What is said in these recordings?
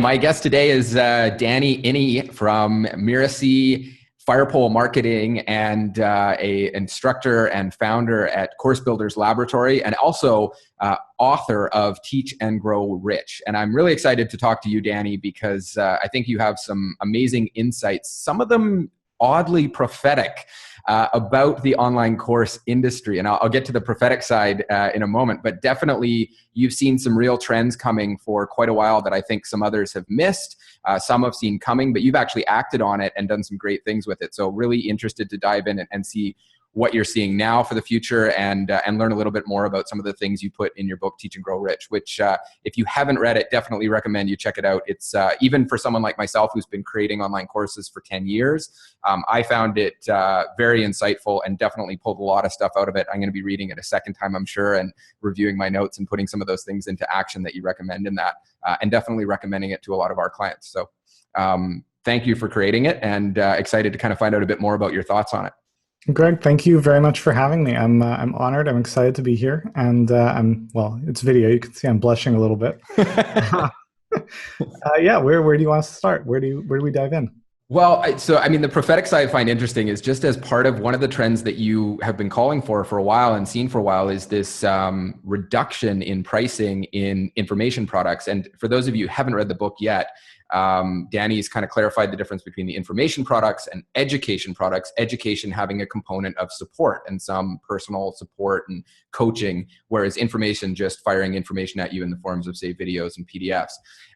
My guest today is Danny Inney from Miracy Firepole Marketing and a instructor and founder at Course Builders Laboratory, and also author of Teach and Grow Rich. And I'm really excited to talk to you, Danny, because I think you have some amazing insights, some of them oddly prophetic, about the online course industry. And I'll get to the prophetic side in a moment, but definitely you've seen some real trends coming for quite a while that I think some others have missed. Some have seen coming, but you've actually acted on it and done some great things with it. So really interested to dive in and see what you're seeing now for the future, and learn a little bit more about some of the things you put in your book, Teach and Grow Rich, which if you haven't read it, definitely recommend you check it out. It's even for someone like myself who's been creating online courses for 10 years, I found it very insightful and definitely pulled a lot of stuff out of it. I'm going to be reading it a second time, I'm sure, and reviewing my notes and putting some of those things into action that you recommend in that, and definitely recommending it to a lot of our clients. So thank you for creating it, and excited to kind of find out a bit more about your thoughts on it. Greg, thank you very much for having me. I'm honored. I'm excited to be here, and well, it's video. You can see I'm blushing a little bit. Yeah, where do you want us to start? Where do we dive in? Well, so I mean, the prophetic side I find interesting is just as part of one of the trends that you have been calling for a while and seen for a while is this reduction in pricing in information products. And for those of you who haven't read the book yet, Danny's kind of clarified the difference between the information products and education products, education having a component of support and some personal support and coaching, whereas information just firing information at you in the forms of, say, videos and PDFs.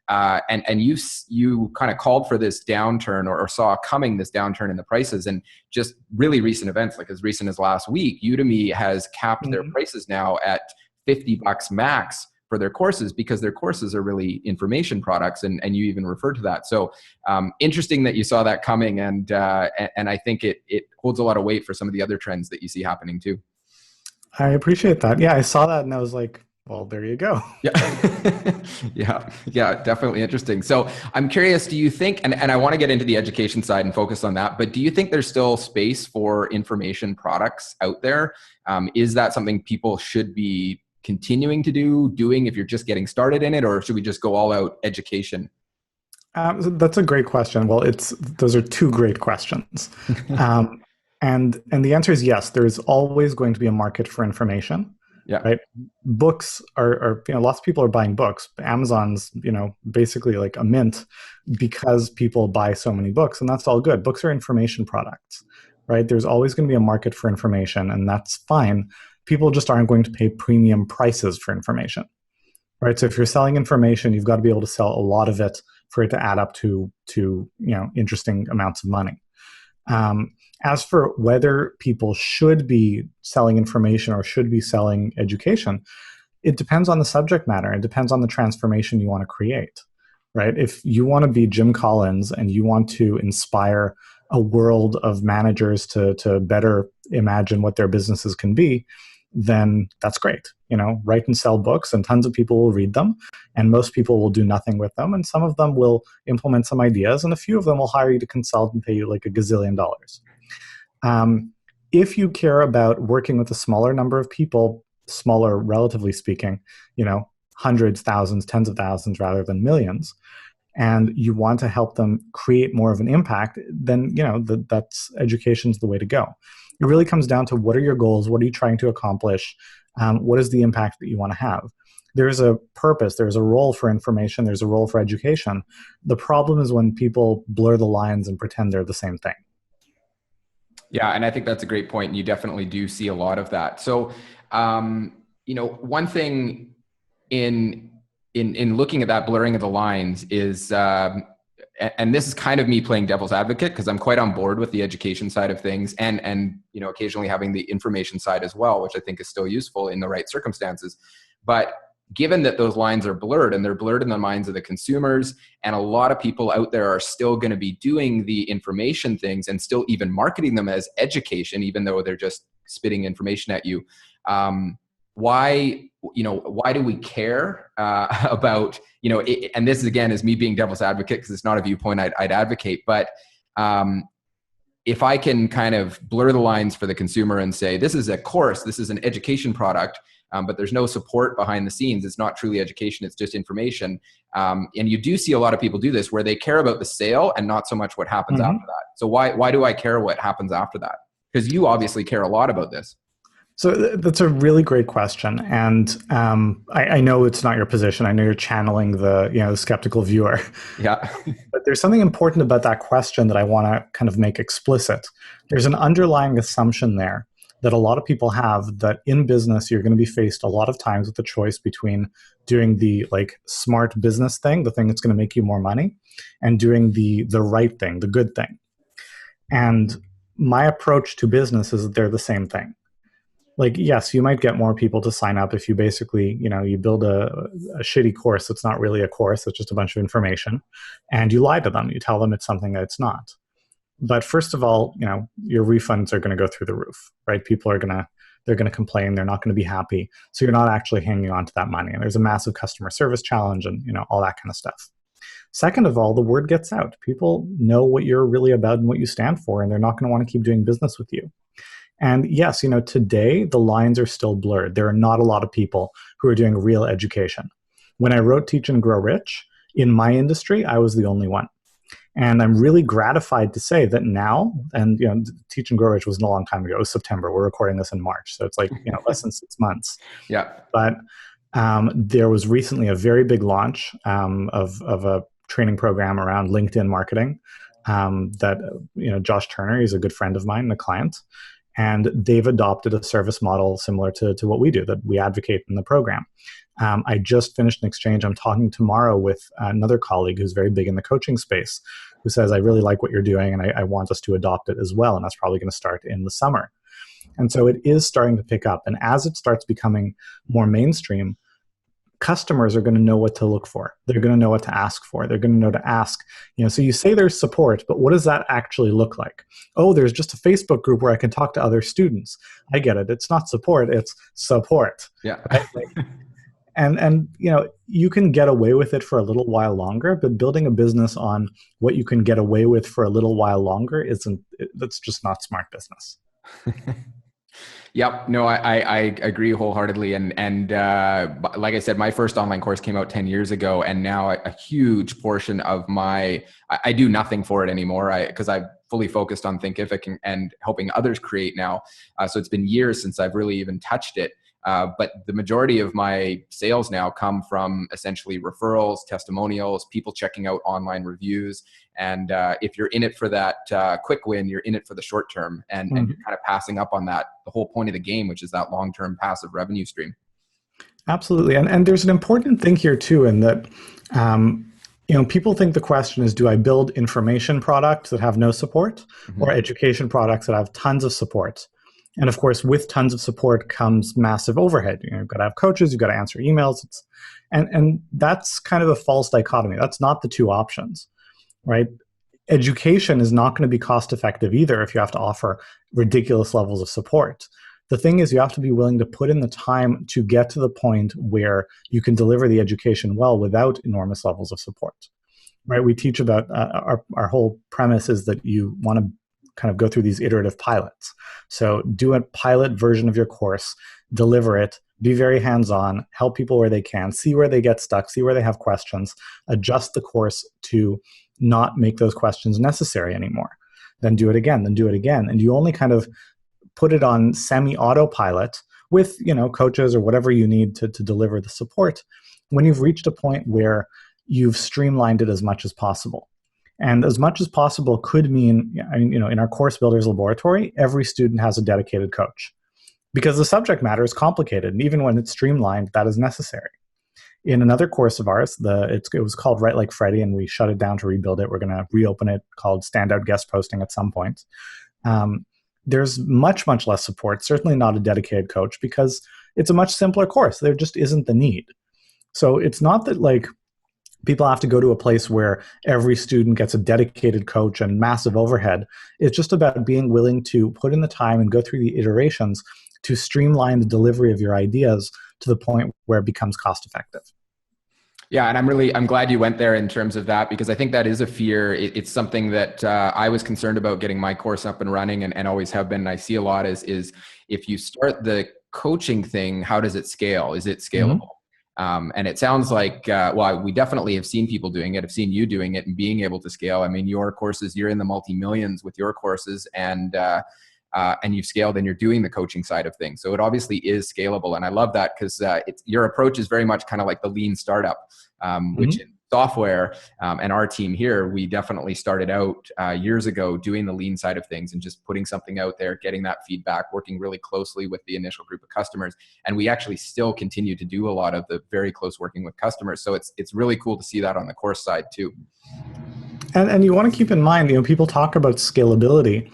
And you kind of called for this downturn or saw coming this downturn in the prices, and just really recent events, like as recent as last week, Udemy has capped their prices now at $50 max for their courses, because their courses are really information products, and you even referred to that. So interesting that you saw that coming, and I think it holds a lot of weight for some of the other trends that you see happening too. I appreciate that. Yeah, I saw that and I was like, well, there you go. Yeah. Yeah, definitely interesting. So I'm curious, do you think, and I want to get into the education side and focus on that, but do you think there's still space for information products out there? Is that something people should be continuing to doing if you're just getting started in it, or should we just go all out education? That's a great question. Well, those are two great questions. And the answer is yes, there's always going to be a market for information. Yeah. Right. Books are lots of people are buying books. Amazon's, basically like a mint because people buy so many books, and that's all good. Books are information products, right? There's always going to be a market for information, and that's fine. People just aren't going to pay premium prices for information, right? So if you're selling information, you've got to be able to sell a lot of it for it to add up to interesting amounts of money. As for whether people should be selling information or should be selling education, it depends on the subject matter. It depends on the transformation you want to create, right? If you want to be Jim Collins and you want to inspire a world of managers to better imagine what their businesses can be, then that's great. Write and sell books, and tons of people will read them, and most people will do nothing with them, and some of them will implement some ideas, and a few of them will hire you to consult and pay you like $1 gazillion. If you care about working with a smaller number of people, smaller relatively speaking, hundreds, thousands, tens of thousands rather than millions, and you want to help them create more of an impact, then that's education's the way to go. It really comes down to, what are your goals? What are you trying to accomplish? What is the impact that you want to have? There's a purpose, there's a role for information, there's a role for education. The problem is when people blur the lines and pretend they're the same thing. Yeah, and I think that's a great point, and you definitely do see a lot of that. So, one thing in looking at that blurring of the lines is, and this is kind of me playing devil's advocate, because I'm quite on board with the education side of things, and occasionally having the information side as well, which I think is still useful in the right circumstances. But given that those lines are blurred, and they're blurred in the minds of the consumers, and a lot of people out there are still going to be doing the information things and still even marketing them as education, even though they're just spitting information at you. Why do we care about, and this again is me being devil's advocate, because it's not a viewpoint I'd advocate, but if I can kind of blur the lines for the consumer and say, this is a course, this is an education product, but there's no support behind the scenes. It's not truly education. It's just information. And you do see a lot of people do this where they care about the sale and not so much what happens after that. So why do I care what happens after that? Because you obviously care a lot about this. So that's a really great question, and I know it's not your position. I know you're channeling the skeptical viewer. Yeah. But there's something important about that question that I want to kind of make explicit. There's an underlying assumption there that a lot of people have, that in business you're going to be faced a lot of times with the choice between doing the smart business thing, the thing that's going to make you more money, and doing the right thing, the good thing. And my approach to business is that they're the same thing. Yes, you might get more people to sign up if you basically, you build a shitty course that's not really a course, it's just a bunch of information, and you lie to them. You tell them it's something that it's not. But first of all, your refunds are going to go through the roof, right? People are they're going to complain. They're not going to be happy. So you're not actually hanging on to that money. And there's a massive customer service challenge and, all that kind of stuff. Second of all, the word gets out. People know what you're really about and what you stand for, and they're not going to want to keep doing business with you. And yes, today the lines are still blurred. There are not a lot of people who are doing real education. When I wrote Teach and Grow Rich, in my industry, I was the only one. And I'm really gratified to say that now, and Teach and Grow Rich wasn't a long time ago. It was September. We're recording this in March, so it's less than 6 months. Yeah. But there was recently a very big launch of a training program around LinkedIn marketing that Josh Turner, he's a good friend of mine and a client. And they've adopted a service model similar to what we do, that we advocate in the program. I just finished an exchange. I'm talking tomorrow with another colleague who's very big in the coaching space, who says, I really like what you're doing and I want us to adopt it as well. And that's probably going to start in the summer. And so it is starting to pick up. And as it starts becoming more mainstream, customers are going to know what to look for. They're going to know what to ask for. They're going to know to ask, so you say there's support, but what does that actually look like? Oh, there's just a Facebook group where I can talk to other students. I get it. It's not support, it's support. Yeah. Right? And you can get away with it for a little while longer, but building a business on what you can get away with for a little while longer that's just not smart business. Yep. No, I agree wholeheartedly. And like I said, my first online course came out 10 years ago, and now a huge portion of I do nothing for it anymore because I've fully focused on Thinkific and helping others create now. So it's been years since I've really even touched it. But the majority of my sales now come from essentially referrals, testimonials, people checking out online reviews. And if you're in it for that quick win, you're in it for the short term, and you're kind of passing up on the whole point of the game, which is that long-term passive revenue stream. Absolutely. And there's an important thing here too, in that, people think the question is, do I build information products that have no support or education products that have tons of support? And of course, with tons of support comes massive overhead. You've got to have coaches, you've got to answer emails. And that's kind of a false dichotomy. That's not the two options, right? Education is not going to be cost effective either if you have to offer ridiculous levels of support. The thing is, you have to be willing to put in the time to get to the point where you can deliver the education well without enormous levels of support, right? We teach about our whole premise is that you want to kind of go through these iterative pilots. So do a pilot version of your course, deliver it, be very hands-on, help people where they can, see where they get stuck, see where they have questions, adjust the course to not make those questions necessary anymore. Then do it again, And you only kind of put it on semi-autopilot with, coaches or whatever you need to deliver the support when you've reached a point where you've streamlined it as much as possible. And as much as possible could mean, in our Course Builders Laboratory, every student has a dedicated coach because the subject matter is complicated. And even when it's streamlined, that is necessary. In another course of ours, it was called Write Like Freddie, and we shut it down to rebuild it. We're going to reopen it, called Standout Guest Posting at some point. There's much, much less support, certainly not a dedicated coach, because it's a much simpler course. There just isn't the need. So it's not that people have to go to a place where every student gets a dedicated coach and massive overhead. It's just about being willing to put in the time and go through the iterations to streamline the delivery of your ideas to the point where it becomes cost effective. Yeah, and I'm glad you went there in terms of that, because I think that is a fear. It's something that I was concerned about getting my course up and running, and always have been. And I see a lot is if you start the coaching thing, how does it scale? Is it Mhm. scalable? And it sounds like, well, we definitely have seen people doing it. I've seen you doing it and being able to scale. I mean, your courses, you're in the multi-millions with your courses, and you've scaled and you're doing the coaching side of things. So it obviously is scalable. And I love that because your approach is very much kind of like the lean startup, which Mhm. in software, and our team here, we definitely started out years ago doing the lean side of things and just putting something out there, getting that feedback, working really closely with the initial group of customers. And we actually still continue to do a lot of the very close working with customers. So it's really cool to see that on the course side too. And you want to keep in mind, people talk about scalability,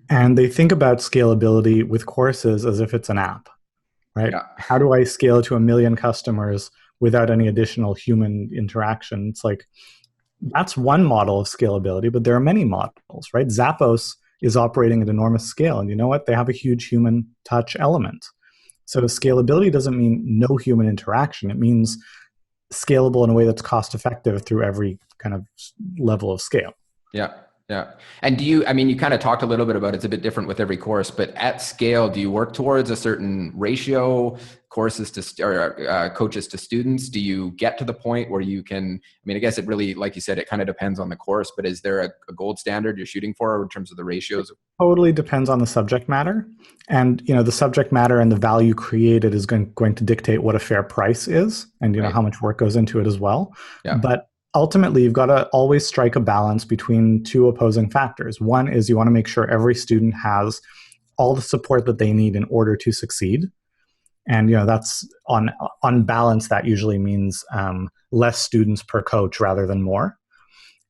and they think about scalability with courses as if it's an app, right? Yeah. How do I scale to 1 million customers without any additional human interaction? It's like, that's one model of scalability, but there are many models, right? Zappos is operating at enormous scale, and you know what? They have a huge human touch element. So scalability doesn't mean no human interaction. It means scalable in a way that's cost effective through every kind of level of scale. Yeah. Yeah. And I mean, you kind of talked a little bit about it's a bit different with every course, but at scale, do you work towards a certain ratio, courses to, or coaches to students? Do you get to the point where you can, I mean, I guess it really, like you said, it kind of depends on the course, but is there a gold standard you're shooting for in terms of the ratios? Totally depends on the subject matter. And the subject matter and the value created is going to dictate what a fair price is, and Right. how much work goes into it as well. Yeah. But ultimately, you've got to always strike a balance between two opposing factors. One is you want to make sure every student has all the support that they need in order to succeed. And that's on balance, that usually means less students per coach rather than more.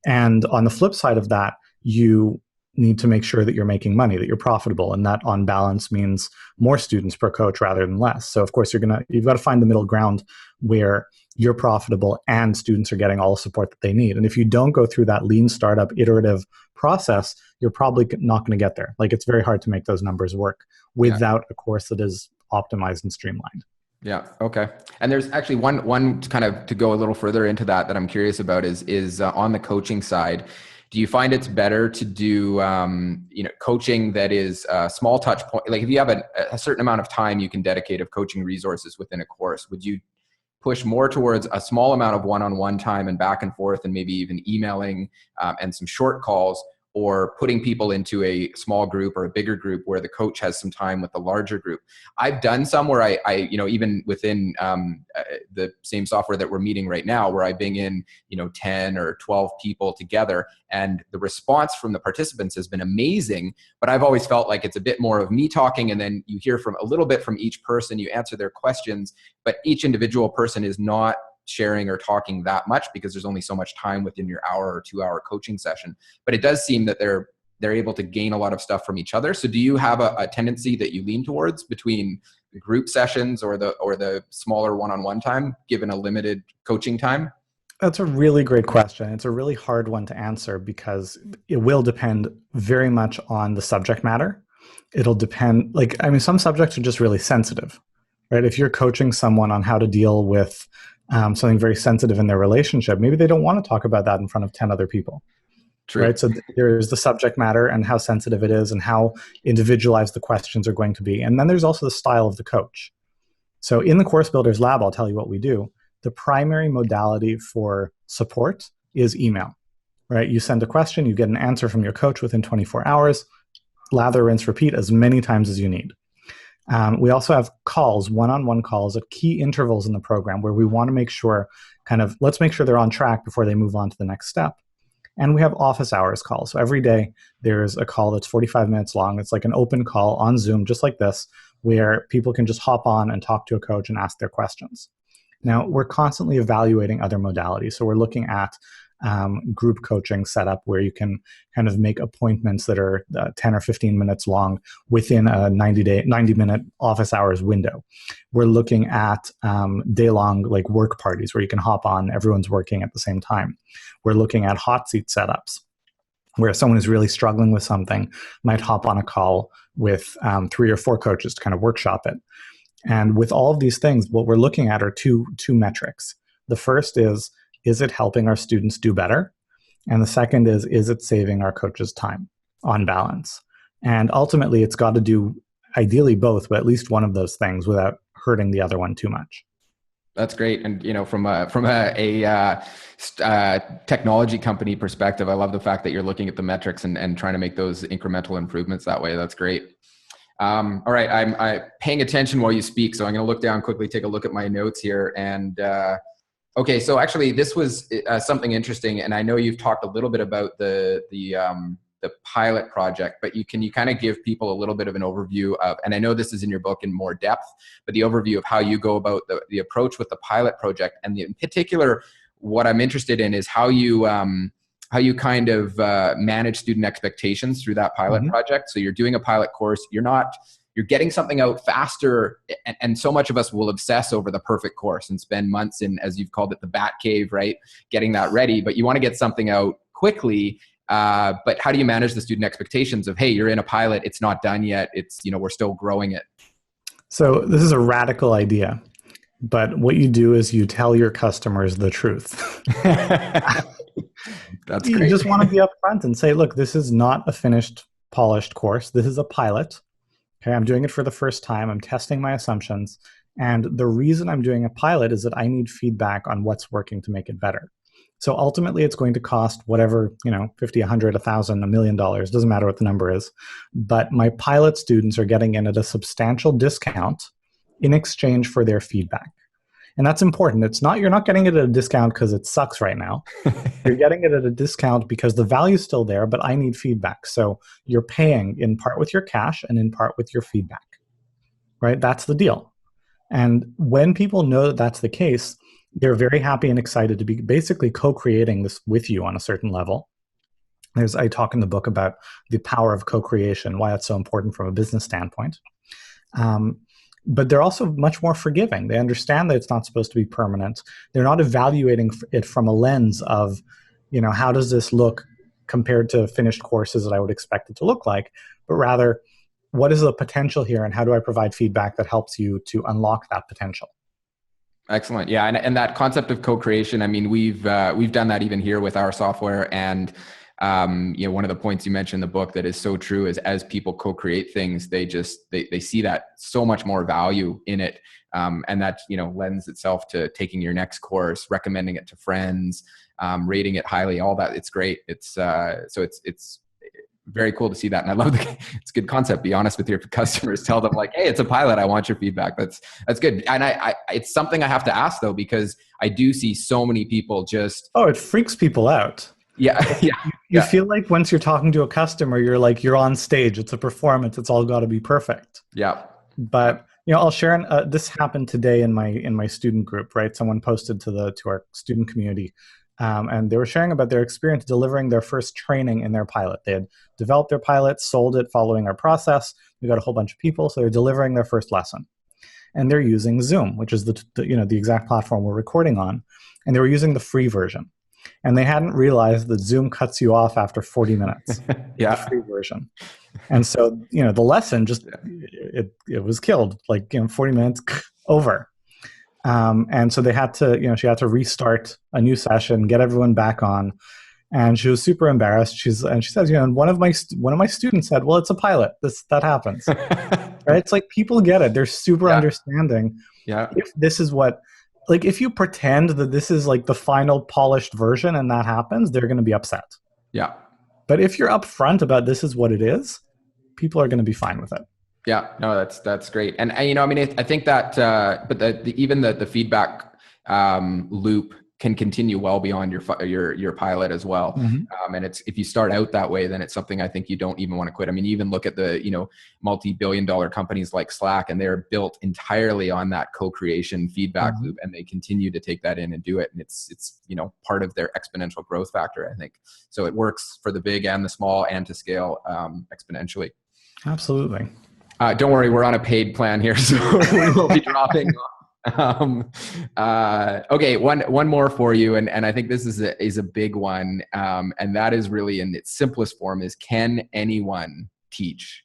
And on the flip side of that, you need to make sure that you're making money, that you're profitable, and that on balance means more students per coach rather than less. So of course you've got to find the middle ground where you're profitable and students are getting all the support that they need. And if you don't go through that lean startup iterative process, you're probably not going to get there. Like, it's very hard to make those numbers work Yeah. without a course that is optimized and streamlined. Yeah. Okay. And there's actually one kind of to go a little further into that I'm curious about is on the coaching side. Do you find it's better to do coaching that is small touch point? Like if you have a certain amount of time you can dedicate of coaching resources within a course, would you push more towards a small amount of one-on-one time and back and forth, and maybe even emailing and some short calls, or putting people into a small group or a bigger group where the coach has some time with the larger group? I've done some where I even within the same software that we're meeting right now, where I bring in, 10 or 12 people together, and the response from the participants has been amazing. But I've always felt like it's a bit more of me talking, and then you hear from a little bit from each person, you answer their questions, but each individual person is not sharing or talking that much because there's only so much time within your hour or 2 hour coaching session. But it does seem that they're able to gain a lot of stuff from each other. So do you have a tendency that you lean towards between the group sessions or the smaller one-on-one time, given a limited coaching time? That's a really great question. It's a really hard one to answer because it will depend very much on the subject matter. It'll depend, some subjects are just really sensitive, right? If you're coaching someone on how to deal with something very sensitive in their relationship, maybe they don't want to talk about that in front of 10 other people. True. Right. So there's the subject matter and how sensitive it is and how individualized the questions are going to be. And then there's also the style of the coach. So in the Course Builders Lab, I'll tell you what we do. The primary modality for support is email, right? You send a question, you get an answer from your coach within 24 hours, lather, rinse, repeat as many times as you need. We also have calls, one-on-one calls at key intervals in the program where we want to make sure let's make sure they're on track before they move on to the next step. And we have office hours calls. So every day there's a call that's 45 minutes long. It's like an open call on Zoom, just like this, where people can just hop on and talk to a coach and ask their questions. Now, we're constantly evaluating other modalities. So we're looking at group coaching setup where you can kind of make appointments that are 10 or 15 minutes long within a 90-minute office hours window. We're looking at day-long work parties where you can hop on, everyone's working at the same time. We're looking at hot seat setups where someone is really struggling with something, might hop on a call with 3 or 4 coaches to kind of workshop it. And with all of these things, what we're looking at are two metrics. The first is it helping our students do better? And the second is it saving our coaches time on balance? And ultimately, it's got to do ideally both, but at least one of those things without hurting the other one too much. That's great. And, from a technology company perspective, I love the fact that you're looking at the metrics and trying to make those incremental improvements that way. That's great. All right. I'm paying attention while you speak. So I'm going to look down quickly, take a look at my notes here. And, okay. So actually this was something interesting. And I know you've talked a little bit about the pilot project, but can you kind of give people a little bit of an overview of, and I know this is in your book in more depth, but the overview of how you go about the approach with the pilot project. And in particular, what I'm interested in is how you kind of manage student expectations through that pilot project. So you're doing a pilot course, you're getting something out faster. And so much of us will obsess over the perfect course and spend months in, as you've called it, the bat cave, right? Getting that ready, but you want to get something out quickly. But how do you manage the student expectations of, hey, you're in a pilot, it's not done yet, it's, we're still growing it? So this is a radical idea, but what you do is you tell your customers the truth. That's great. You just want to be upfront and say, look, this is not a finished, polished course. This is a pilot. Okay, I'm doing it for the first time. I'm testing my assumptions. And the reason I'm doing a pilot is that I need feedback on what's working to make it better. So ultimately, it's going to cost whatever, 50, 100, 1,000, $1 million, doesn't matter what the number is. But my pilot students are getting in at a substantial discount in exchange for their feedback. And that's important. You're not getting it at a discount because it sucks right now. You're getting it at a discount because the value's still there, but I need feedback. So you're paying in part with your cash and in part with your feedback, right? That's the deal. And when people know that that's the case, they're very happy and excited to be basically co-creating this with you on a certain level. I talk in the book about the power of co-creation, why it's so important from a business standpoint. But they're also much more forgiving. They understand that it's not supposed to be permanent. They're not evaluating it from a lens of, how does this look compared to finished courses that I would expect it to look like, but rather, what is the potential here and how do I provide feedback that helps you to unlock that potential? Excellent. Yeah. And that concept of co-creation, I mean, we've done that even here with our software. And, one of the points you mentioned in the book that is so true is as people co-create things, they see that so much more value in it. And that, lends itself to taking your next course, recommending it to friends, rating it highly, all that. It's great. It's very cool to see that. And I love it's a good concept. Be honest with your customers. Tell them like, hey, it's a pilot. I want your feedback. That's good. And it's something I have to ask though, because I do see so many people just. Oh, it freaks people out. Yeah. Yeah. You feel like once you're talking to a customer, you're on stage. It's a performance. It's all got to be perfect. Yeah. But, I'll share, this happened today in my student group, right? Someone posted to our student community. And they were sharing about their experience delivering their first training in their pilot. They had developed their pilot, sold it following our process. We got a whole bunch of people, so they're delivering their first lesson. And they're using Zoom, which is the exact platform we're recording on. And they were using the free version. And they hadn't realized that Zoom cuts you off after 40 minutes. Yeah. The free version. And so, the lesson just, it was killed, 40 minutes over. And so they had to, she had to restart a new session, get everyone back on, and she was super embarrassed. She says, one of my students said, "Well, it's a pilot. That happens." Right? It's like people get it. They're super understanding. Yeah. If this is what, if you pretend that this is the final polished version and that happens, they're going to be upset. Yeah. But if you're upfront about this is what it is, people are going to be fine with it. Yeah, no, that's great. And I think that, but even the feedback loop can continue well beyond your pilot as well. Mm-hmm. And if you start out that way, then it's something I think you don't even want to quit. I mean, even look at the, multi-billion-dollar companies like Slack, and they're built entirely on that co-creation feedback Mm-hmm. loop, and they continue to take that in and do it. And it's part of their exponential growth factor, I think. So it works for the big and the small and to scale exponentially. Absolutely. Don't worry, we're on a paid plan here, so we will be dropping okay, one more for you, and I think this is a big one, and that is really in its simplest form is, can anyone teach?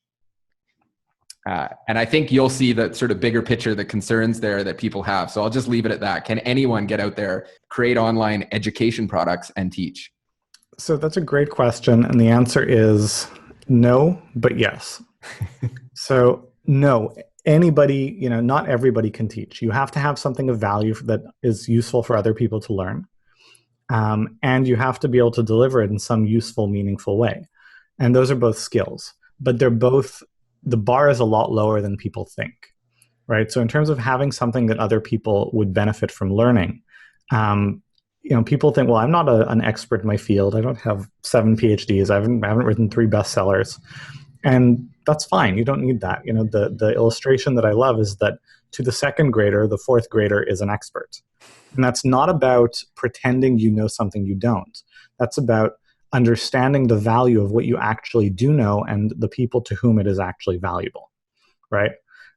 And I think you'll see the sort of bigger picture, the concerns there that people have. So I'll just leave it at that. Can anyone get out there, create online education products and teach? So that's a great question, and the answer is no, but yes. So No, anybody, not everybody can teach. You have to have something of value that is useful for other people to learn. And you have to be able to deliver it in some useful, meaningful way. And those are both skills, but the bar is a lot lower than people think, right? So in terms of having something that other people would benefit from learning, um, people think, well, I'm not an expert in my field. I don't have 7 PhDs. I haven't written 3 bestsellers. And that's fine. You don't need that. The illustration that I love is that to the second grader, the fourth grader is an expert. And that's not about pretending you know something you don't. That's about understanding the value of what you actually do know and the people to whom it is actually valuable, right?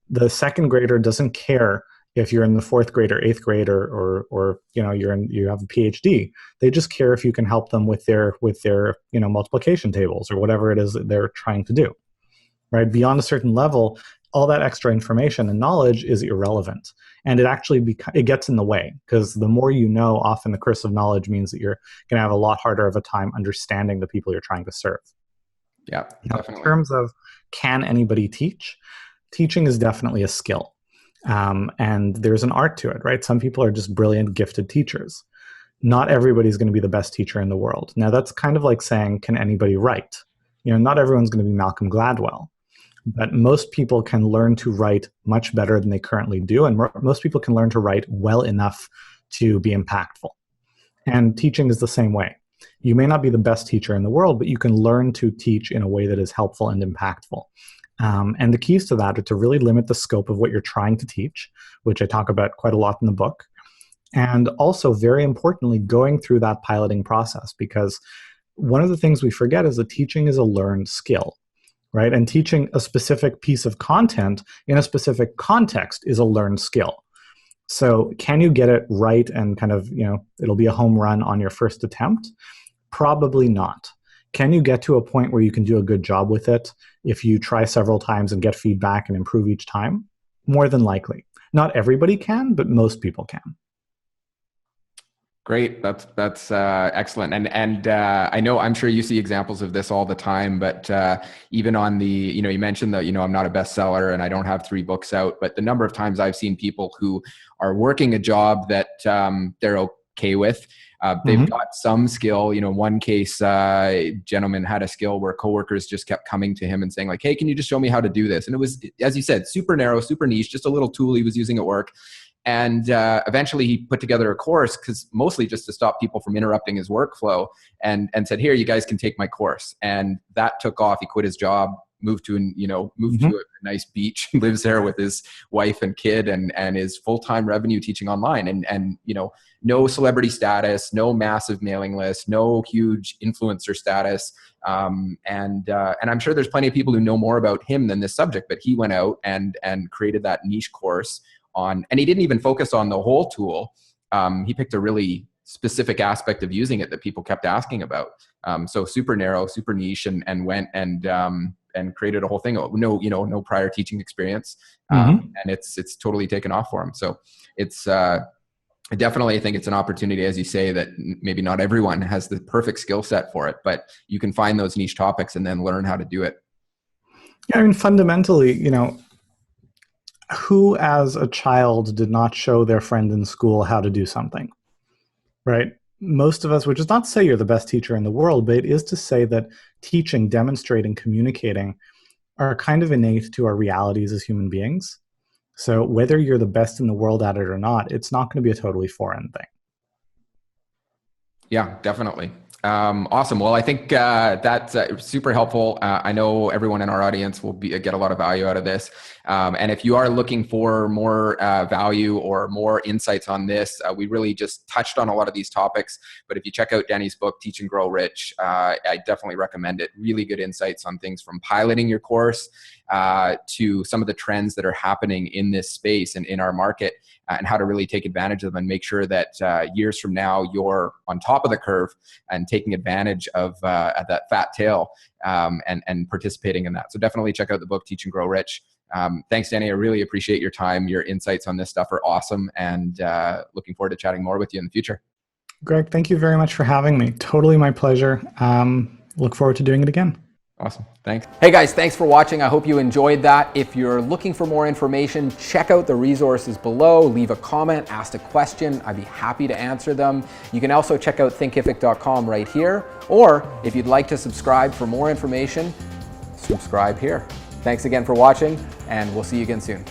The second grader doesn't care if you're in the fourth grade or eighth grade or you have a PhD. They just care if you can help them with their multiplication tables or whatever it is that they're trying to do, right? Beyond a certain level, all that extra information and knowledge is irrelevant, and it actually it gets in the way, because the more you know, often the curse of knowledge means that you're going to have a lot harder of a time understanding the people you're trying to serve. Yeah, definitely. In terms of can anybody teach, teaching is definitely a skill. And there's an art to it, right? Some people are just brilliant, gifted teachers. Not everybody's going to be the best teacher in the world. Now, that's kind of like saying, can anybody write? Not everyone's going to be Malcolm Gladwell, but most people can learn to write much better than they currently do. And most people can learn to write well enough to be impactful. And teaching is the same way. You may not be the best teacher in the world, but you can learn to teach in a way that is helpful and impactful. And the keys to that are to really limit the scope of what you're trying to teach, which I talk about quite a lot in the book. And also, very importantly, going through that piloting process, because one of the things we forget is that teaching is a learned skill, right? And teaching a specific piece of content in a specific context is a learned skill. So can you get it right and kind of, it'll be a home run on your first attempt? Probably not. Can you get to a point where you can do a good job with it if you try several times and get feedback and improve each time? More than likely. Not everybody can, but most people can. Great. That's excellent. And I'm sure you see examples of this all the time, but even on the, you mentioned that, I'm not a bestseller and I don't have 3 books out, but the number of times I've seen people who are working a job that they're okay with, they've got some skill. One case, gentleman had a skill where coworkers just kept coming to him and saying like, hey, can you just show me how to do this? And it was, as you said, super narrow, super niche, just a little tool he was using at work. And eventually he put together a course, because mostly just to stop people from interrupting his workflow, and said, here, you guys can take my course. And that took off. He quit his job, moved to a nice beach, lives there with his wife and kid, and is full-time revenue teaching online. And no celebrity status, no massive mailing list, no huge influencer status. And I'm sure there's plenty of people who know more about him than this subject, but he went out and created that niche course and he didn't even focus on the whole tool. He picked a really specific aspect of using it that people kept asking about. So super narrow, super niche, and went and created a whole thing. No prior teaching experience. And it's totally taken off for him. So it's, I definitely think it's an opportunity, as you say, that maybe not everyone has the perfect skill set for it, but you can find those niche topics and then learn how to do it. Yeah, I mean, fundamentally, who as a child did not show their friend in school how to do something, right? Most of us, which is not to say you're the best teacher in the world, but it is to say that teaching, demonstrating, communicating are kind of innate to our realities as human beings. So whether you're the best in the world at it or not, it's not going to be a totally foreign thing. Yeah, definitely. Awesome. Well, I think that's super helpful. I know everyone in our audience will get a lot of value out of this. And if you are looking for more value or more insights on this, we really just touched on a lot of these topics. But if you check out Danny's book, Teach and Grow Rich, I definitely recommend it. Really good insights on things from piloting your course to some of the trends that are happening in this space and in our market, and how to really take advantage of them and make sure that years from now you're on top of the curve and taking advantage of that fat tail and participating in that. So definitely check out the book, Teach and Grow Rich. Thanks, Danny. I really appreciate your time. Your insights on this stuff are awesome, and looking forward to chatting more with you in the future. Greg, thank you very much for having me. Totally my pleasure. Look forward to doing it again. Awesome. Thanks. Hey guys, thanks for watching. I hope you enjoyed that. If you're looking for more information, check out the resources below. Leave a comment, ask a question. I'd be happy to answer them. You can also check out thinkific.com right here. Or if you'd like to subscribe for more information, subscribe here. Thanks again for watching, and we'll see you again soon.